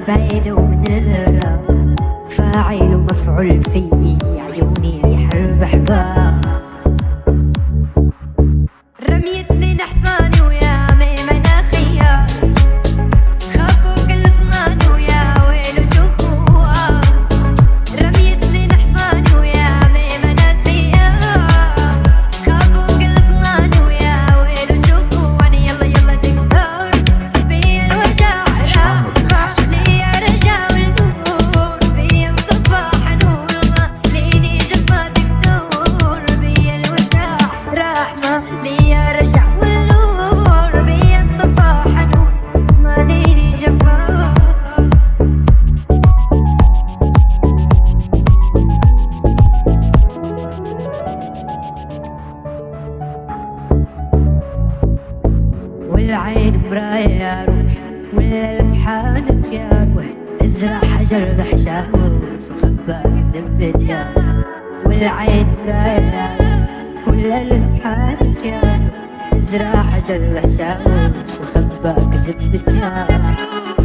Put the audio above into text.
بعيد ومن القرب، فاعل ومفعول في عيوني ريح البحباب. رميتني نحصاني ويا ميمنة خيار، خافوا كل صناني ويا ويلو شوفوها. رميتني نحصاني ويا ميمنة خيار، خافوا كل صناني ويا ويلو شوفوها. يلا يلا دكتور بيا الوجع راح لي رجع والنور، بيا الصباح نور ما ليني جفا دكتور. بيا الوجع راح ما لي رجع والنور، بيا الصباح نور ما ليني جفا. والعين مراية يا روح ولا لمحانك يا روح، ازرع حجر بحشاوش وخباك زبد يا روح. والعين سايرة ولا لمحانك يا روح، ازرع حجر بحشاوش وخباك زبد يا روح.